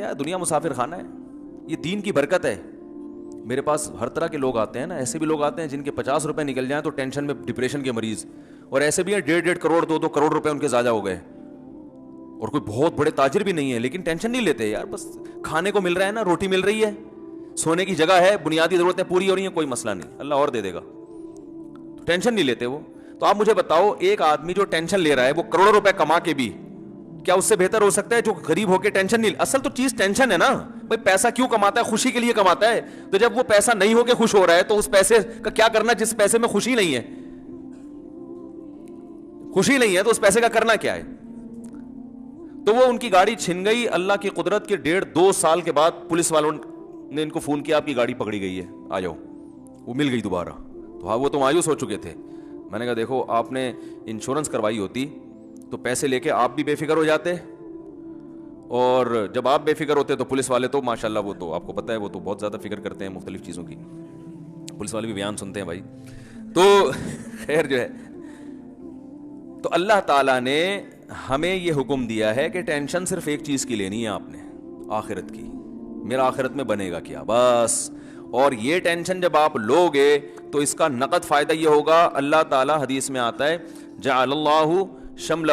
کیا دنیا مسافر خانہ ہے, یہ دین کی برکت ہے. میرے پاس ہر طرح کے لوگ آتے ہیں نا, ایسے بھی لوگ آتے ہیں جن کے 50 روپے نکل جائیں تو ٹینشن میں, ڈپریشن کے مریض, اور ایسے بھی ہیں 1.5 کروڑ 2 کروڑ روپے ان کے ضائع ہو گئے, اور کوئی بہت بڑے تاجر بھی نہیں ہے, لیکن ٹینشن نہیں لیتے یار, بس کھانے کو مل رہا ہے نا, روٹی مل رہی ہے, سونے کی جگہ ہے, بنیادی ضرورتیں پوری ہو رہی ہیں, کوئی مسئلہ نہیں, اللہ اور دے دے گا, ٹینشن نہیں لیتے وہ. تو آپ مجھے بتاؤ, ایک آدمی جو ٹینشن لے رہا ہے وہ کروڑوں روپے کما کے بھی, کیا اس سے بہتر ہو سکتا ہے جو غریب ہو کے ٹینشن نہیں؟ اصل تو چیز ٹینشن ہے نا بھائی, پیسہ کیوں کماتا ہے؟ خوشی کے لیے کماتا ہے. تو جب وہ پیسہ نہیں ہو کے خوش ہو رہا ہے تو اس پیسے کا کیا کرنا جس پیسے میں خوشی نہیں ہے؟ خوشی نہیں ہے تو اس پیسے کا کرنا کیا ہے؟ تو وہ ان کی گاڑی چھن گئی, اللہ کی قدرت کے 1.5-2 سال کے بعد پولیس والوں نے ان کو فون کیا, آپ کی گاڑی پکڑی گئی ہے, آ جاؤ. وہ مل گئی دوبارہ. تو ہاں وہ تو مایوس ہو چکے تھے. میں نے کہا دیکھو, آپ نے انشورنس کروائی ہوتی تو پیسے لے کے آپ بھی بے فکر ہو جاتے, اور جب آپ بے فکر ہوتے تو پولیس والے تو ماشاءاللہ وہ تو آپ کو پتہ ہے وہ تو بہت زیادہ فکر کرتے ہیں مختلف چیزوں کی, پولیس والے بھی بیان سنتے ہیں بھائی. تو خیر جو ہے, تو اللہ تعالیٰ نے ہمیں یہ حکم دیا ہے کہ ٹینشن صرف ایک چیز کی لینی ہے آپ نے, آخرت کی, میرا آخرت میں بنے گا کیا, بس. اور یہ ٹینشن جب آپ لوگے تو اس کا نقد فائدہ یہ ہوگا, اللہ تعالیٰ حدیث میں آتا ہے جعل اللہ شملہ,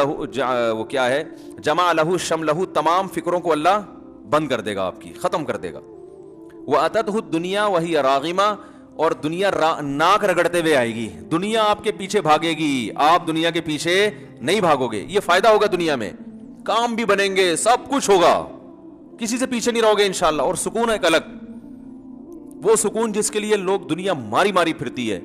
وہ کیا ہے, جمع لہ شملہ, تمام فکروں کو اللہ بند کر دے گا, آپ کی ختم کر دے گا. وَأَتَتْهُ الدُّنْيَا وَهِيَ رَاغِمَةٌ, اور دنیا ناک رگڑتے ہوئے آئے گی, دنیا آپ کے پیچھے بھاگے گی, آپ دنیا کے پیچھے نہیں بھاگو گے. یہ فائدہ ہوگا دنیا میں, کام بھی بنیں گے, سب کچھ ہوگا, کسی سے پیچھے نہیں رہو گے انشاءاللہ. اور سکون ایک الگ, وہ سکون جس کے لیے لوگ دنیا ماری ماری پھرتی ہے.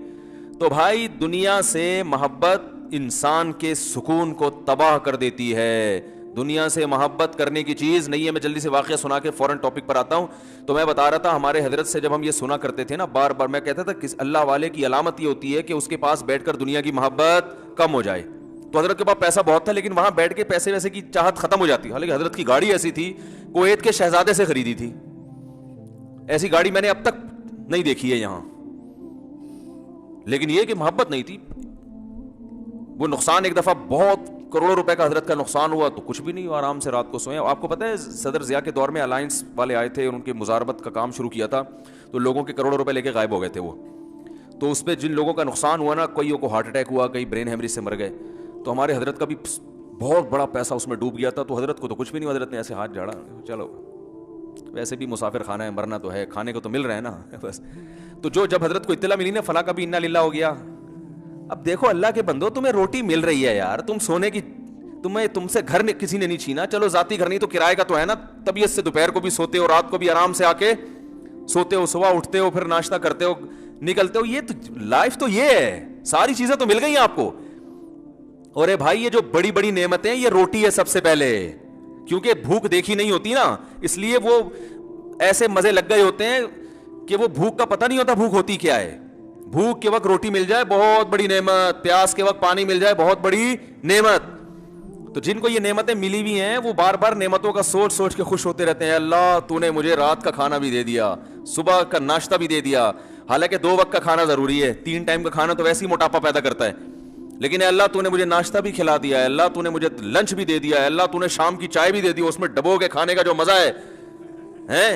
تو بھائی دنیا سے محبت انسان کے سکون کو تباہ کر دیتی ہے. دنیا سے محبت کرنے کی چیز نہیں ہے. میں جلدی سے واقعہ سنا کے فوراً ٹاپک پر آتا ہوں. تو میں بتا رہا تھا ہمارے حضرت سے جب ہم یہ سنا کرتے تھے نا, بار بار میں کہتا تھا کہ اللہ والے کی علامت یہ ہوتی ہے کہ اس کے پاس بیٹھ کر دنیا کی محبت کم ہو جائے. تو حضرت کے پاس پیسہ بہت تھا, لیکن وہاں بیٹھ کے پیسے ویسے کی چاہت ختم ہو جاتی. حالانکہ حضرت کی گاڑی ایسی تھی, کویت کے شہزادے سے خریدی تھی, ایسی گاڑی میں نے اب تک نہیں دیکھی ہے یہاں, لیکن یہ کہ محبت نہیں تھی. وہ نقصان ایک دفعہ بہت کروڑوں روپے کا حضرت کا نقصان ہوا تو کچھ بھی نہیں, آرام سے رات کو سوئے. آپ کو پتہ ہے صدر ضیاء کے دور میں الائنس والے آئے تھے اور ان کے مزاربت کا کام شروع کیا تھا, تو لوگوں کے کروڑوں روپے لے کے غائب ہو گئے تھے وہ. تو اس پہ جن لوگوں کا نقصان ہوا نا, کوئیوں کو ہارٹ اٹیک ہوا, کئی برین ہیمریج سے مر گئے. تو ہمارے حضرت کا بھی بہت بڑا پیسہ اس میں ڈوب گیا تھا. تو حضرت کو تو کچھ بھی نہیں, حضرت نے ایسے ہاتھ جھاڑا, چلو ویسے بھی مسافر خانہ ہے, مرنا تو ہے, کھانے کو تو مل رہا ہے نا بس. تو جب حضرت کو اطلاع ملی نا, فلاں کا بھی انا للہ ہو گیا. اب دیکھو اللہ کے بندو, تمہیں روٹی مل رہی ہے یار, تم سونے کی, تم سے گھر کسی نے نہیں چھینا, چلو ذاتی گھر نہیں تو کرائے کا تو ہے نا. طبیعت سے دوپہر کو بھی سوتے ہو, رات کو بھی آرام سے آ کے سوتے ہو, صبح اٹھتے ہو, پھر ناشتہ کرتے ہو, نکلتے ہو. یہ تو لائف تو یہ ہے, ساری چیزیں تو مل گئی آپ کو. اور اے بھائی یہ جو بڑی بڑی نعمتیں, یہ روٹی ہے سب سے پہلے, کیونکہ بھوک دیکھی نہیں ہوتی نا, اس لیے وہ ایسے مزے لگ گئے ہوتے ہیں کہ وہ بھوک کا پتہ نہیں ہوتا بھوک ہوتی کیا ہے. بھوک کے وقت روٹی مل جائے بہت بڑی نعمت, پیاس کے وقت پانی مل جائے بہت بڑی نعمت. تو جن کو یہ نعمتیں ملی ہوئی ہیں وہ بار بار نعمتوں کا سوچ سوچ کے خوش ہوتے رہتے ہیں. اللہ تو نے مجھے رات کا کھانا بھی دے دیا, صبح کا ناشتہ بھی دے دیا, حالانکہ 2 وقت کا کھانا ضروری ہے, 3 ٹائم کا کھانا تو ویسے ہی موٹاپا پیدا کرتا ہے. لیکن اے اللہ تو نے مجھے ناشتہ بھی کھلا دیا ہے, اللہ تو نے مجھے لنچ بھی دے دیا ہے, اللہ تو نے شام کی چائے بھی دے دی, اس میں ڈبو کے کھانے کا جو مزہ ہے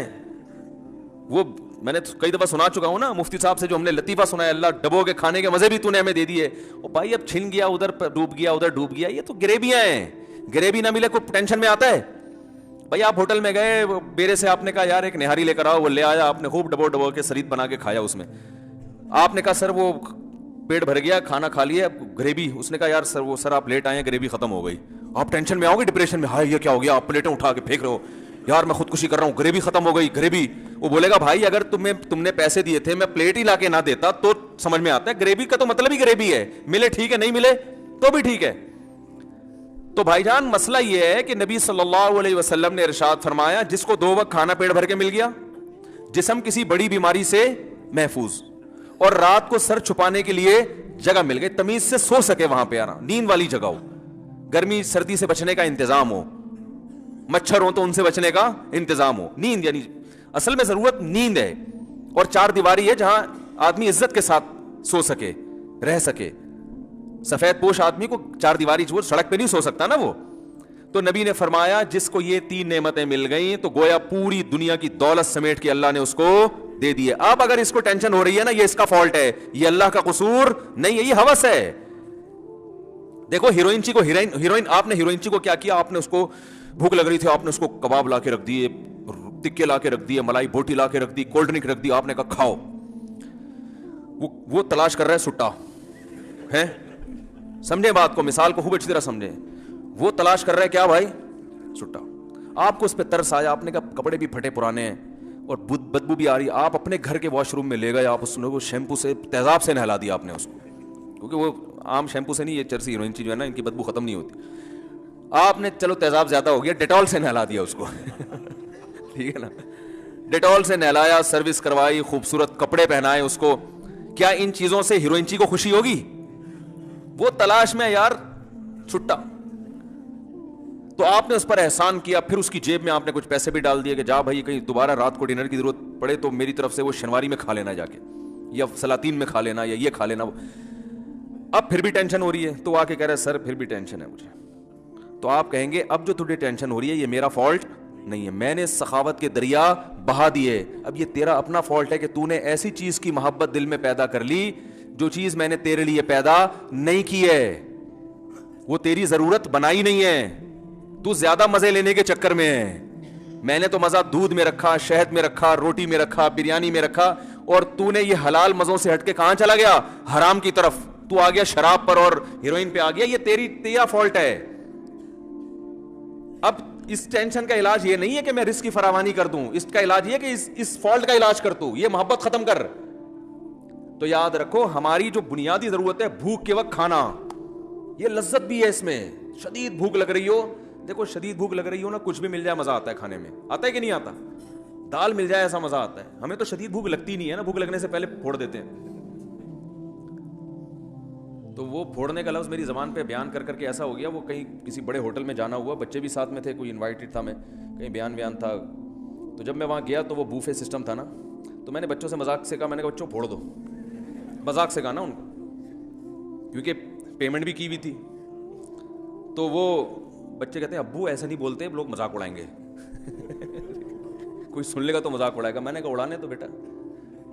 وہ میں نے کئی دفعہ سنا چکا ہوں نا مفتی صاحب سے, جو ہم نے لطیفہ سنا ہے, اللہ ڈبو کے کھانے کے مزے بھی تو نے ہمیں دے دیے. او بھائی اب چھن گیا, ادھر ڈوب گیا, ادھر ڈوب گیا, یہ تو گریبیاں ہیں. گریبی نہ ملے کوئی ٹینشن میں آتا ہے؟ بھائی آپ ہوٹل میں گئے, بیرے سے آپ نے کہا یار ایک نہاری لے کر آؤ, وہ لے آیا, آپ نے خوب ڈبو کے سرید بنا کے کھایا. اس میں آپ نے کہا سر وہ پیٹ بھر گیا, کھانا کھا لیا, گریبی. اس نے کہا یار سر آپ لیٹ آئے ہیں, گریبی ختم ہو گئی. آپ ٹینشن میں آؤ گے, ڈپریشن میں, ہائے یہ کیا ہو گیا, آپ پلیٹیں اٹھا کے پھینک رہے ہو, یار میں خودکشی کر رہا ہوں, گریبی ختم ہو گئی, گریبی. وہ بولے گا بھائی اگر تم نے پیسے دیے تھے, میں پلیٹ ہی لا کے نہ دیتا تو سمجھ میں آتا ہے. گریبی کا تو مطلب ہی گریبی ہے, ملے ٹھیک ہے, نہیں ملے تو بھی ٹھیک ہے. تو بھائی جان مسئلہ یہ ہے کہ نبی صلی اللہ علیہ وسلم نے ارشاد فرمایا, جس کو 2 وقت کھانا پیٹ بھر کے مل گیا, جسم کسی بڑی بیماری سے محفوظ, اور رات کو سر چھپانے کے لیے جگہ مل گئی, تمیز سے سو سکے, وہاں پہ آنا, نیند والی جگہ ہو, گرمی سردی سے بچنے کا انتظام ہو, مچھر ہو تو ان سے بچنے کا انتظام ہو. نیند یعنی اصل میں ضرورت نیند ہے, اور 4 دیواری ہے جہاں آدمی عزت کے ساتھ سو سکے, رہ سکے. سفید پوش آدمی کو 4 دیواری جو سڑک پہ نہیں سو سکتا نا وہ. تو نبی نے فرمایا جس کو یہ 3 نعمتیں مل گئیں تو گویا پوری دنیا کی دولت سمیٹ کے اللہ نے اس کو دے دی ہے. اب اگر اس کو ٹینشن ہو رہی ہے نا, یہ اس کا فالٹ ہے, یہ اللہ کا قصور نہیں ہے, یہ ہوس ہے. دیکھو ہیروئن چی کو آپ نے ہیروئن چی کو کیا کیا, آپ نے اس کو بھوک لگ رہی تھی, آپ نے اس کو کباب لا کے رکھ دیے, ٹکے لا کے رکھ دیے, ملائی بوٹی لا کے رکھ دی, کولڈ ڈرنک رکھ دی, آپ نے کہا کھاؤ. وہ تلاش کر رہا ہے سٹا ہے, سمجھے بات کو, مثال کو خوب اچھی طرح سمجھے. وہ تلاش کر رہا ہے کیا بھائی, سٹا. آپ کو اس پہ ترس آیا, آپ نے کہا کپڑے بھی پھٹے پرانے ہیں اور بدبو بھی آ رہی ہے, آپ اپنے گھر کے واش روم میں لے گئے, آپ اس کو شیمپو سے تیزاب سے نہلا دیا آپ نے اس کو, کیونکہ وہ عام شیمپو سے نہیں, یہ چرسی ہیروئن چیز جو ہے نا ان کی بدبو ختم نہیں ہوتی. آپ نے چلو تیزاب زیادہ ہو گیا, ڈیٹول سے نہلا دیا اس کو ٹھیک ہے نا, ڈیٹول سے نہلایا, سروس کروائی, خوبصورت کپڑے پہنائے اس کو. کیا ان چیزوں سے ہیروئن چی کو خوشی ہوگی؟ وہ تلاش میں یار چھٹا. تو آپ نے اس پر احسان کیا, پھر اس کی جیب میں آپ نے کچھ پیسے بھی ڈال دیے کہ جا بھائی کہیں دوبارہ رات کو ڈنر کی ضرورت پڑے تو میری طرف سے وہ شنواری میں کھا لینا جا کے, یا سلاطین میں کھا لینا, یا یہ کھا لینا. اب پھر بھی ٹینشن ہو رہی ہے, تو آ کے کہہ رہے سر پھر بھی ٹینشن ہے مجھے. تو آپ کہیں گے اب جو تجھے ٹینشن ہو رہی ہے یہ میرا فالٹ نہیں ہے, میں نے سخاوت کے دریا بہا دیے, اب یہ تیرا اپنا فالٹ ہے کہ تو نے ایسی چیز کی محبت دل میں پیدا کر لی جو چیز میں نے تیرے لیے پیدا نہیں کی ہے, وہ تیری ضرورت بنائی نہیں ہے, تو زیادہ مزے لینے کے چکر میں ہے. میں نے تو مزہ دودھ میں رکھا, شہد میں رکھا, روٹی میں رکھا, بریانی میں رکھا, اور تو نے یہ حلال مزوں سے ہٹ کے کہاں چلا گیا, حرام کی طرف. تو آ گیا شراب پر اور ہیروئن پہ آ گیا, یہ تیرا فالٹ ہے. اب اس ٹینشن کا علاج یہ نہیں ہے کہ میں رزق کی فراوانی کر دوں, اس کا علاج یہ ہے کہ اس فالٹ کا علاج کر تو, یہ محبت ختم کر. تو یاد رکھو ہماری جو بنیادی ضرورت ہے بھوک کے وقت کھانا, یہ لذت بھی ہے اس میں. شدید بھوک لگ رہی ہو, دیکھو شدید بھوک لگ رہی ہو نا, کچھ بھی مل جائے مزہ آتا ہے کھانے میں, آتا ہے کہ نہیں آتا؟ دال مل جائے ایسا مزہ آتا ہے. ہمیں تو شدید بھوک لگتی نہیں ہے نا, بھوک لگنے سے پہلے پھوڑ دیتے ہیں. تو وہ پھوڑنے کا لفظ میری زبان پہ بیان کر کے ایسا ہو گیا, وہ کہیں کسی بڑے ہوٹل میں جانا ہوا, بچے بھی ساتھ میں تھے, کوئی انوائٹڈ تھا, میں کہیں بیان تھا. تو جب میں وہاں گیا تو وہ بوفے سسٹم تھا نا, تو میں نے بچوں سے مذاق سے کہا, میں نے کہا بچوں پھوڑ دو, مذاق سے کہا نا ان کو, کیونکہ پیمنٹ بھی کی ہوئی تھی. تو وہ بچے کہتے ہیں ابو ایسا نہیں بولتے, لوگ مذاق اڑائیں گے کوئی سن لے گا تو مذاق اڑائے گا. میں نے کہا اڑانے تو بیٹا,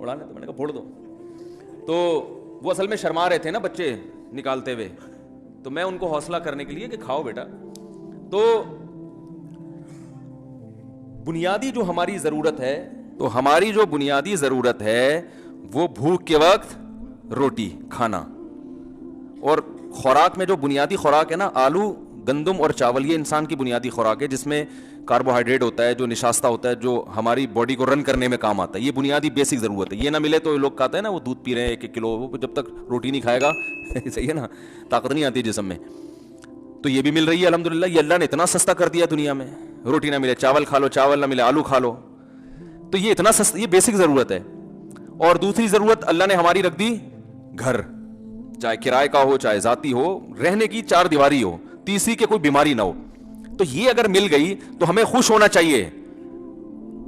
اڑانے تو. میں نے کہا پھوڑ دو. تو وہ اصل میں شرما رہے تھے نا بچے نکالتے ہوئے, تو میں ان کو حوصلہ کرنے کے لیے کہ کھاؤ بیٹا. تو بنیادی جو ہماری ضرورت ہے, تو ہماری جو بنیادی ضرورت ہے وہ بھوک کے وقت روٹی کھانا, اور خوراک میں جو بنیادی خوراک ہے نا, آلو, گندم اور چاول, یہ انسان کی بنیادی خوراک ہے جس میں کاربوہائیڈریٹ ہوتا ہے, جو نشاستہ ہوتا ہے, جو ہماری باڈی کو رن کرنے میں کام آتا ہے. یہ بنیادی بیسک ضرورت ہے. یہ نہ ملے تو لوگ کہتے ہیں نا وہ دودھ پی رہے ہیں 1 کلو, وہ جب تک روٹی نہیں کھائے گا صحیح ہے نا, طاقت نہیں آتی جسم میں. تو یہ بھی مل رہی ہے الحمدللہ, یہ اللہ نے اتنا سستا کر دیا دنیا میں. روٹی نہ ملے چاول کھا لو, چاول نہ ملے آلو کھا لو. تو یہ اتنا سستا, یہ بیسک ضرورت ہے. اور دوسری ضرورت اللہ نے ہماری رکھ دی گھر, چاہے کرائے کا ہو چاہے ذاتی ہو, رہنے کی 4 دیواری ہو, تیسری کہ کوئی بیماری نہ ہو. تو یہ اگر مل گئی تو ہمیں خوش ہونا چاہیے.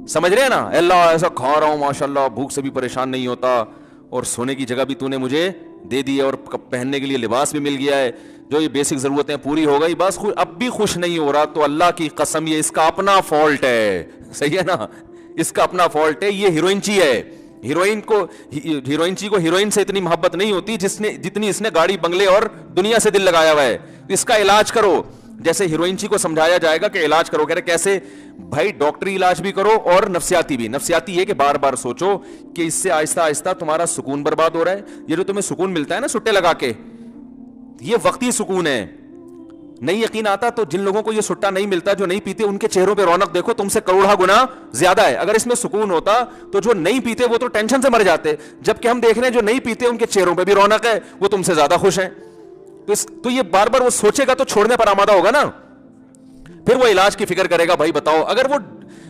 سمجھ رہے ہیں نا, اللہ ایسا کھا رہا ہوں ماشاءاللہ, بھوک سے بھی پریشان نہیں ہوتا, اور سونے کی جگہ بھی تو نے مجھے دے دی ہے, اور پہننے کے لیے لباس بھی مل گیا ہے, جو یہ بیسک ضرورتیں پوری ہو گئی, بس اب بھی خوش نہیں ہو رہا, تو اللہ کی قسم یہ اس کا اپنا فالٹ ہے. صحیح ہے نا, اس کا اپنا فالٹ ہے. یہ ہیروئن چی ہے. ہیروئن چی کو ہیروئن سے اتنی محبت نہیں ہوتی جتنی اس نے گاڑی بنگلے اور دنیا سے دل لگایا ہوا ہے. اس کا علاج کرو, جیسے ہیروئن چی کو سمجھایا جائے گا کہ علاج کرو. کہہ رہے کیسے بھائی, ڈاکٹری علاج بھی کرو اور نفسیاتی بھی. نفسیاتی یہ کہ بار بار سوچو کہ اس سے آہستہ آہستہ تمہارا سکون برباد ہو رہا ہے. یہ جو تمہیں سکون ملتا ہے نا سٹے لگا کے, یہ وقتی سکون ہے. نہیں یقین آتا تو جن لوگوں کو یہ سٹا نہیں ملتا, جو نہیں پیتے, ان کے چہروں پہ رونق دیکھو, تم سے کروڑا گنا زیادہ ہے. اگر اس میں سکون ہوتا تو جو نہیں پیتے وہ تو ٹینشن سے مر جاتے, جبکہ ہم دیکھ رہے ہیں جو نہیں پیتے ان کے چہروں پہ بھی رونق ہے, وہ تم سے زیادہ خوش ہیں. تو یہ بار بار وہ سوچے گا تو چھوڑنے پر آمادہ ہوگا نا, پھر وہ علاج کی فکر کرے گا. بھائی بتاؤ, اگر وہ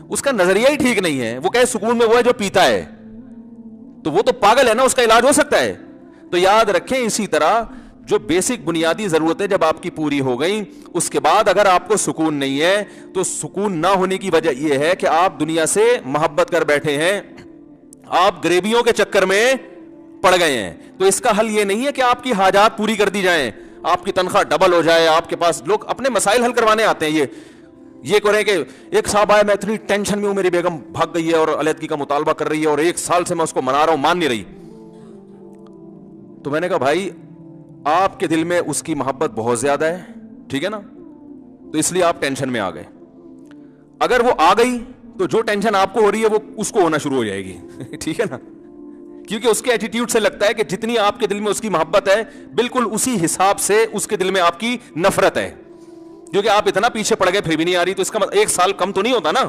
اس کا نظریہ ہی ٹھیک نہیں ہے, وہ کہے سکون میں وہ ہے جو پیتا ہے, تو وہ تو پاگل ہے نا, اس کا علاج ہو سکتا ہے. تو یاد رکھیں, اسی طرح جو بیسک بنیادی ضرورتیں جب آپ کی پوری ہو گئیں, اس کے بعد اگر آپ کو سکون نہیں ہے, تو سکون نہ ہونے کی وجہ یہ ہے کہ آپ دنیا سے محبت کر بیٹھے ہیں, آپ غریبیوں کے چکر میں پڑ گئے ہیں. تو اس کا حل یہ نہیں ہے کہ آپ کی حاجات پوری کر دی جائیں, آپ کی تنخواہ ڈبل ہو جائے, آپ کے پاس لوگ اپنے مسائل حل کروانے آتے ہیں. یہ کریں کہ ایک صاحب آئے, میں اتنی ٹینشن میں ہوں, میری بیگم بھاگ گئی ہے اور علیحدگی کا مطالبہ کر رہی ہے اور 1 سال سے میں اس کو منا رہا ہوں, مان نہیں رہی. تو میں نے کہا بھائی آپ کے دل میں اس کی محبت بہت زیادہ ہے, ٹھیک ہے نا, تو اس لیے آپ ٹینشن میں آ گئے. اگر وہ آ گئی تو جو ٹینشن آپ کو ہو رہی ہے وہ اس کو ہونا شروع ہو جائے گی. ٹھیک ہے نا, کیونکہ اس کے ایٹیٹیوڈ سے لگتا ہے کہ جتنی آپ کے دل میں اس کی محبت ہے بالکل اسی حساب سے اس کے دل میں آپ کی نفرت ہے. کیونکہ آپ اتنا پیچھے پڑ گئے پھر بھی نہیں آ رہی, تو اس کا 1 سال کم تو نہیں ہوتا نا.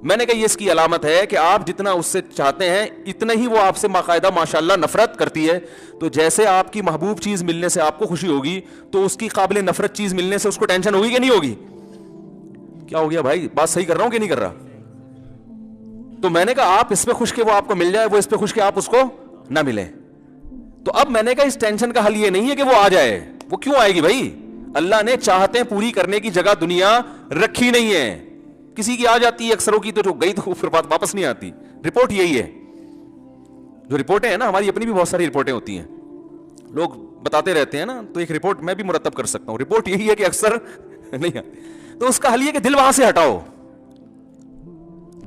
میں نے کہا یہ اس کی علامت ہے کہ آپ جتنا اس سے چاہتے ہیں اتنا ہی وہ آپ سے باقاعدہ ماشاءاللہ نفرت کرتی ہے. تو جیسے آپ کی محبوب چیز ملنے سے آپ کو خوشی ہوگی, تو اس کی قابل نفرت چیز ملنے سے اس کو ٹینشن ہوگی کہ نہیں ہوگی؟ کیا ہو گیا بھائی, بات صحیح کر رہا ہوں کہ نہیں کر رہا؟ تو میں نے کہا آپ اس پہ خوش کہ وہ آپ کو مل جائے, وہ اس پہ خوش کہ آپ اس کو نہ ملے. تو اب میں نے کہا اس ٹینشن کا حل یہ نہیں ہے کہ وہ آ جائے. وہ کیوں آئے گی بھائی؟ اللہ نے چاہتے پوری کرنے کی جگہ دنیا رکھی نہیں ہے. کسی کی آ جاتی ہے, اکثروں کی تو جو گئی تو پھر بات واپس نہیں آتی. رپورٹ یہی ہے, جو رپورٹیں ہیں نا ہماری اپنی بھی بہت ساری رپورٹیں ہوتی ہیں, لوگ بتاتے رہتے ہیں نا, تو ایک رپورٹ میں بھی مرتب کر سکتا ہوں. رپورٹ یہی ہے کہ اکثر نہیں آتی. تو اس کا حل یہ کہ دل وہاں سے ہٹاؤ,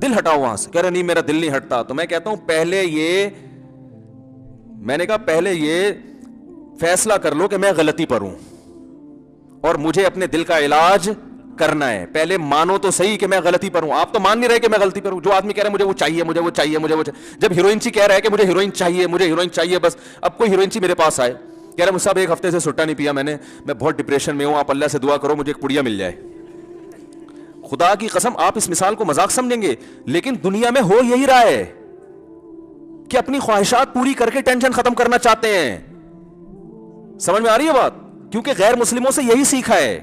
دل ہٹاؤ وہاں سے. کہہ رہے نہیں میرا دل نہیں ہٹتا. تو میں کہتا ہوں میں نے کہا پہلے یہ فیصلہ کر لو کہ میں غلطی پر ہوں اور مجھے اپنے دل کا علاج کرنا ہے. پہلے مانو تو صحیح کہ میں غلطی پر ہوں. آپ تو مان نہیں رہے کہ میں غلطی پر ہوں. جو آدمی کہہ رہا ہے مجھے وہ چاہیے, مجھے وہ چاہیے, مجھے وہ چاہیے. جب ہیروئنچی کہہ رہا ہے کہ مجھے ہیروئن چاہیے, مجھے ہیروئن چاہیے بس. اب کوئی ہیروئنچی میرے پاس آئے, کہہ رہا مجھ صاحب 1 ہفتے سے سٹا نہیں پیا میں بہت ڈپریشن میں ہوں, آپ اللہ سے دعا کرو مجھے ایک پڑیا مل جائے. خدا کی قسم آپ اس مثال کو مذاق سمجھیں گے, لیکن دنیا میں ہو یہی رہا ہے کہ اپنی خواہشات پوری کر کے ٹینشن ختم کرنا چاہتے ہیں. سمجھ میں آ رہی ہے بات؟ کیونکہ غیر مسلموں سے یہی سیکھا ہے.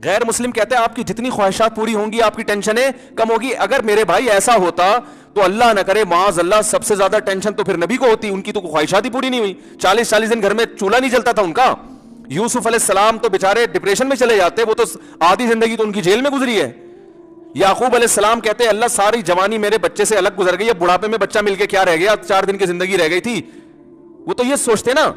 غیر مسلم کہتے ہیں آپ کی جتنی خواہشات پوری ہوں گی آپ کی ٹینشنیں کم ہوگی. اگر میرے بھائی ایسا ہوتا تو اللہ نہ کرے معاذ اللہ سب سے زیادہ ٹینشن تو پھر نبی کو ہوتی. ان کی تو خواہشات ہی پوری نہیں ہوئی. 40 دن گھر میں چولہا نہیں جلتا تھا ان کا. یوسف علیہ السلام تو بےچارے ڈپریشن میں چلے جاتے, وہ تو آدھی زندگی تو ان کی جیل میں گزری ہے. یعقوب علیہ السلام کہتے ہیں اللہ ساری جوانی میرے بچے سے الگ گزر گئی, اب بڑھاپے میں بچہ مل کے کیا رہ گیا, 4 دن کی زندگی رہ گئی تھی. وہ تو یہ سوچتے نا.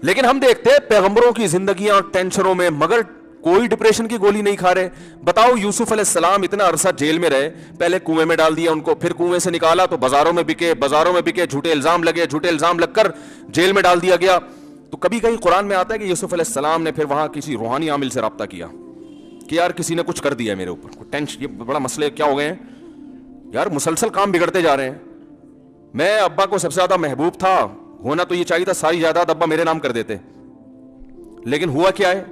لیکن ہم دیکھتے پیغمبروں کی زندگیاں ٹینشنوں میں, مگر کوئی ڈپریشن کی گولی نہیں کھا رہے. بتاؤ یوسف علیہ السلام اتنا عرصہ جیل میں رہے, پہلے کنویں میں ڈال دیا ان کو, پھر کنویں سے نکالا تو بازاروں میں بکے, جھوٹے الزام لگے, جھوٹے الزام لگ کر جیل میں ڈال دیا گیا. تو کبھی کہیں قرآن میں آتا ہے کہ یوسف علیہ السلام نے پھر وہاں کسی روحانی عامل سے رابطہ کیا کہ یار کسی نے کچھ کر دیا میرے اوپر, ٹینشن, یہ بڑا مسئلے کیا ہو گئے ہیں یار, مسلسل کام بگڑتے جا رہے ہیں. میں ابا کو سب سے زیادہ محبوب تھا, ہونا تو یہ چاہیے تھا ساری جائیداد ابا میرے نام کر دیتے, لیکن ہوا کیا ہے,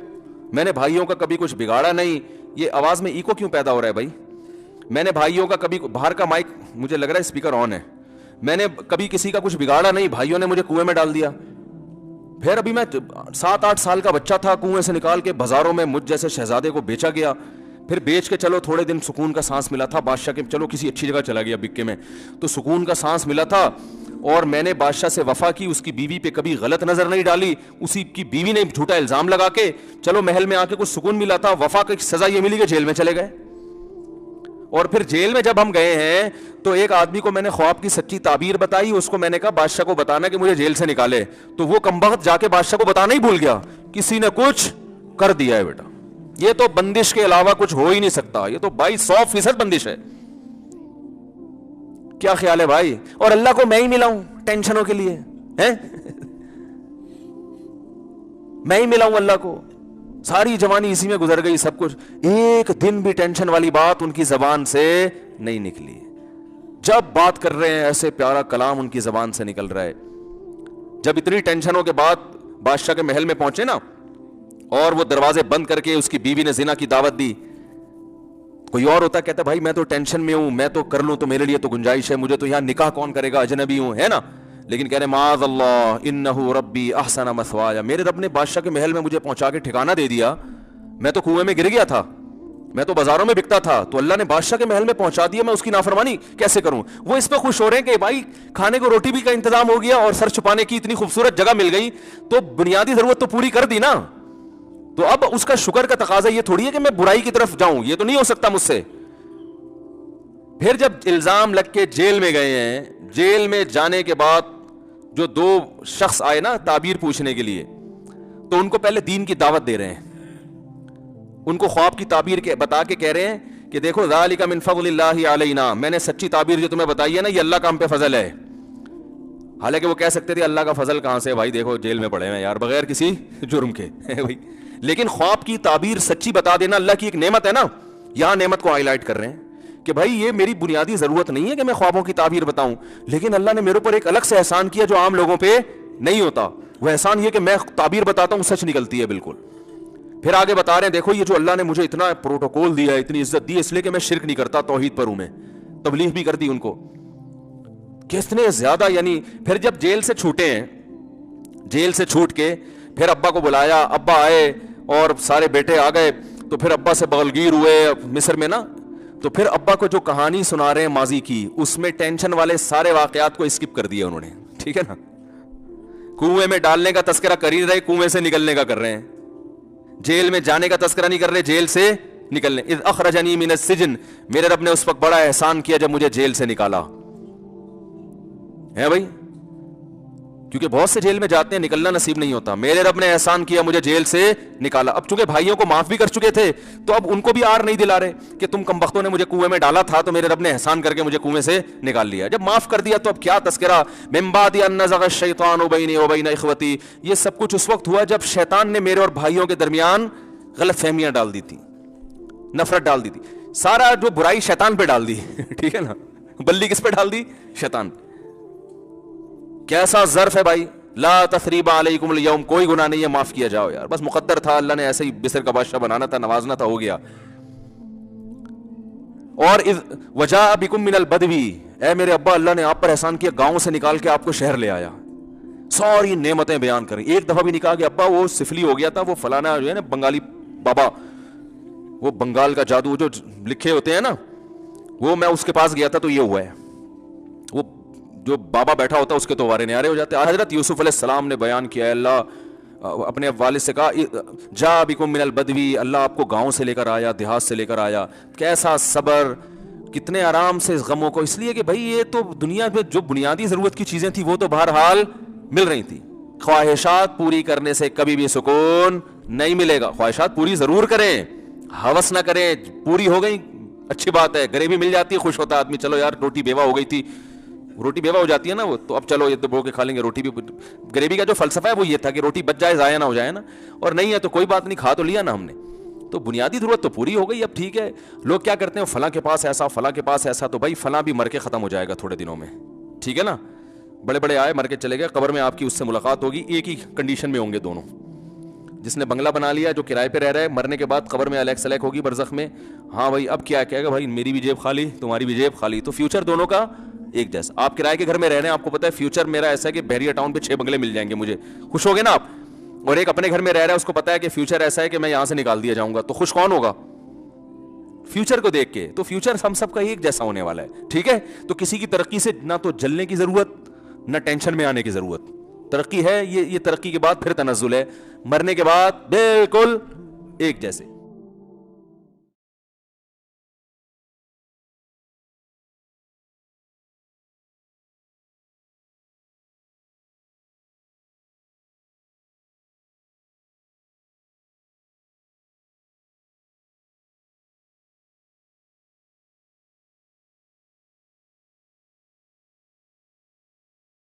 میں نے بھائیوں کا کبھی کچھ بگاڑا نہیں. یہ آواز میں ایکو کیوں پیدا ہو رہا ہے بھائی؟ میں نے بھائیوں کا کبھی, باہر کا مائک مجھے لگ رہا ہے اسپیکر آن ہے, میں نے کبھی کسی کا کچھ بگاڑا نہیں, بھائیوں نے مجھے کنویں میں ڈال دیا. پھر ابھی میں 7-8 سال کا بچہ تھا, کنویں سے نکال کے بازاروں میں مجھ جیسے شہزادے کو بیچا گیا. پھر بیچ کے چلو تھوڑے دن سکون کا سانس ملا تھا بادشاہ کے, چلو کسی اچھی جگہ چلا گیا بکے میں, تو سکون کا سانس ملا تھا. اور میں نے بادشاہ سے وفا کی, اس کی بیوی پہ کبھی غلط نظر نہیں ڈالی, اسی کی بیوی نے جھوٹا الزام لگا کے چلو محل میں آ کے کچھ سکون ملا تھا. وفا کی سزا یہ ملی کہ جیل میں چلے گئے. اور پھر جیل میں جب ہم گئے ہیں تو ایک آدمی کو میں نے خواب کی سچی تعبیر بتائی, اس کو میں نے کہا بادشاہ کو بتانا کہ مجھے جیل سے نکالے, تو وہ کمبخت جا کے بادشاہ کو بتانا ہی بھول گیا, کسی نے کچھ کر دیا ہے بیٹا. یہ تو بندش کے علاوہ کچھ ہو ہی نہیں سکتا, یہ تو بھائی 100% بندش ہے. کیا خیال ہے بھائی؟ اور اللہ کو میں ہی ملا ہوں ٹینشنوں کے لیے, میں ہی ملا ہوں اللہ کو, ساری جوانی اسی میں گزر گئی, سب کچھ, ایک دن بھی ٹینشن والی بات ان کی زبان سے نہیں نکلی. جب بات کر رہے ہیں ایسے پیارا کلام ان کی زبان سے نکل رہا ہے. جب اتنی ٹینشنوں کے بعد بادشاہ کے محل میں پہنچے نا, اور وہ دروازے بند کر کے اس کی بیوی نے زنا کی دعوت دی, کوئی اور ہوتا کہتا بھائی میں تو ٹینشن میں ہوں, میں تو کر لوں, تو میرے لیے تو گنجائش ہے, مجھے تو یہاں نکاح کون کرے گا, اجنبی ہوں, ہے نا. لیکن کہہ رہے معاذ اللہ انہ ربی احسن مثوایا, میرے رب نے بادشاہ کے محل میں مجھے پہنچا کے ٹھکانہ دے دیا, میں تو کنویں میں گر گیا تھا, میں تو بازاروں میں بکتا تھا, تو اللہ نے بادشاہ کے محل میں پہنچا دیا, میں اس کی نافرمانی کیسے کروں. وہ اس پہ خوش ہو رہے ہیں کہ بھائی کھانے کو روٹی بھی کا انتظام ہو گیا اور سر چھپانے کی اتنی خوبصورت جگہ مل گئی, تو بنیادی ضرورت تو پوری کر دی نا. تو اب اس کا شکر کا تقاضا یہ تھوڑی ہے کہ میں برائی کی طرف جاؤں, یہ تو نہیں ہو سکتا مجھ سے. پھر جب الزام لگ کے جیل میں گئے ہیں, جیل میں جانے کے بعد جو 2 شخص آئے نا تعبیر پوچھنے کے لیے, تو ان کو پہلے دین کی دعوت دے رہے ہیں, ان کو خواب کی تعبیر کے بتا کے کہہ رہے ہیں کہ دیکھو ذالک من فضل اللہ علینا, میں نے سچی تعبیر جو تمہیں بتائی ہے نا, یہ اللہ کا ہم پہ فضل ہے. حالانکہ وہ کہہ سکتے تھے اللہ کا فضل کہاں سے بھائی, دیکھو جیل میں پڑے ہیں یار بغیر کسی جرم کے بھائی. لیکن خواب کی تعبیر سچی بتا دینا اللہ کی ایک نعمت ہے نا, یہاں نعمت کو ہائی لائٹ کر رہے ہیں کہ بھائی یہ میری بنیادی ضرورت نہیں ہے کہ میں خوابوں کی تعبیر بتاؤں, لیکن اللہ نے میرے اوپر ایک الگ سے احسان کیا جو عام لوگوں پہ نہیں ہوتا. وہ احسان یہ کہ میں تعبیر بتاتا ہوں سچ نکلتی ہے بالکل. پھر آگے بتا رہے ہیں دیکھو یہ جو اللہ نے مجھے اتنا پروٹوکول دیا ہے, اتنی عزت دی, اس لیے کہ میں شرک نہیں کرتا, توحید پر ہوں, میں تبلیغ بھی کر دی ان کو کتنے زیادہ. یعنی پھر جب جیل سے چھوٹے ہیں, جیل سے چھوٹ کے پھر ابا کو بلایا, ابا آئے اور سارے بیٹے آ گئے, تو پھر ابا سے بغلگیر ہوئے مصر میں نا, تو پھر ابا کو جو کہانی سنا رہے ہیں ماضی کی, اس میں ٹینشن والے سارے واقعات کو اسکپ کر دیا انہوں نے, ٹھیک ہے نا. کنویں میں ڈالنے کا تذکرہ کر ہی رہے, کنویں سے نکلنے کا کر رہے ہیں. جیل میں جانے کا تذکرہ نہیں کر رہے, جیل سے نکلنے. اذ اخرجنی من السجن, میرے رب نے اس وقت بڑا احسان کیا جب مجھے جیل سے نکالا ہے بھائی, کیونکہ بہت سے جیل میں جاتے ہیں نکلنا نصیب نہیں ہوتا. میرے رب نے احسان کیا مجھے جیل سے نکالا. اب چونکہ بھائیوں کو معاف بھی کر چکے تھے تو اب ان کو بھی آر نہیں دلا رہے کہ تم کمبختوں نے مجھے کنویں میں ڈالا تھا تو میرے رب نے احسان کر کے مجھے کنویں سے نکال لیا. جب معاف کر دیا تو اب کیا تذکرہ, من بعد ان نزغ الشیطان بینی وبین اخوتی. یہ سب کچھ اس وقت ہوا جب شیطان نے میرے اور بھائیوں کے درمیان غلط فہمیاں ڈال دی تھی, نفرت ڈال دی تھی. سارا جو برائی شیطان پہ ڈال دی, ٹھیک ہے نا, بلی کس پہ ڈال دی, شیطان پہ. کیسا ظرف ہے بھائی, لا تثریب علیکم اليوم, کوئی گناہ نہیں ہے, معاف کیا جاؤ یار, بس مقدر تھا, اللہ نے ایسے ہی مصر کا بادشاہ بنانا تھا, نوازنا تھا, ہو گیا. اور وجاء بکم من البدوی, اے میرے ابا اللہ نے آپ پر احسان کیا, گاؤں سے نکال کے آپ کو شہر لے آیا. ساری نعمتیں بیان کریں. ایک دفعہ بھی نہیں کہا کہ ابا وہ سفلی ہو گیا تھا, وہ فلانا جو ہے نا بنگالی بابا, وہ بنگال کا جادو جو لکھے ہوتے ہیں نا, وہ میں اس کے پاس گیا تھا تو یہ ہوا ہے. وہ جو بابا بیٹھا ہوتا ہے اس کے تو وارے نیارے ہو جاتے. حضرت یوسف علیہ السلام نے بیان کیا ہے, اللہ اپنے والد سے کہا جا بکم من البدوی, اللہ آپ کو گاؤں سے لے کر آیا, دیہات سے لے کر آیا. کیسا صبر, کتنے آرام سے اس غموں کو, اس لیے کہ بھائی یہ تو دنیا میں جو بنیادی ضرورت کی چیزیں تھیں وہ تو بہرحال مل رہی تھی. خواہشات پوری کرنے سے کبھی بھی سکون نہیں ملے گا. خواہشات پوری ضرور کریں, ہوس نہ کریں, پوری ہو گئی اچھی بات ہے, گریوی مل جاتی ہے خوش ہوتا آدمی, چلو یار روٹی بیوہ ہو گئی تھی, روٹی بیوہ ہو جاتی ہے نا وہ, تو اب چلو یہ تو بو کے کھا لیں گے روٹی بھی. گریوی کا جو فلسفہ ہے وہ یہ تھا کہ روٹی بچ جائے, ضائع نہ ہو جائے نا, اور نہیں ہے تو کوئی بات نہیں, کھا تو لیا نا ہم نے, تو بنیادی ضرورت تو پوری ہو گئی. اب ٹھیک ہے, لوگ کیا کرتے ہیں, فلاں کے پاس ایسا, فلاں کے پاس ایسا, تو بھائی فلاں بھی مر کے ختم ہو جائے گا تھوڑے دنوں میں, ٹھیک ہے نا. بڑے بڑے آئے, مر کے چلے گئے, قبر میں آپ کی اس سے ملاقات ہوگی, ایک ہی کنڈیشن میں ہوں گے دونوں. جس نے بنگلہ بنا لیا, جو کرائے پہ رہ رہا ہے, مرنے کے بعد قبر میں الیک سلیک ہوگی برزخ میں, ہاں بھائی اب کیا کہے گا, بھائی میری بھی جیب خالی, تمہاری بھی جیب خالی. تو فیوچر دونوں کا ایک جیسا. آپ کرائے کے گھر میں رہ رہے ہیں, آپ کو پتا ہے فیوچر میرا ایسا ہے کہ بحریہ ٹاؤن پہ 6 بنگلے مل جائیں گے مجھے, خوش ہو گے نا آپ. اور ایک اپنے گھر میں رہ رہا ہے, اس کو پتا ہے کہ فیوچر ایسا ہے کہ میں یہاں سے نکال دیا جاؤں گا, تو خوش کون ہوگا فیوچر کو دیکھ کے. تو فیوچر ہم سب کا ایک جیسا ہونے والا ہے, ٹھیک ہے. تو کسی کی ترقی سے نہ تو جلنے کی ضرورت, نہ ٹینشن میں آنے کی ضرورت. ترقی ہے یہ ترقی کے بعد پھر تنزل ہے, مرنے کے بعد بالکل ایک جیسے.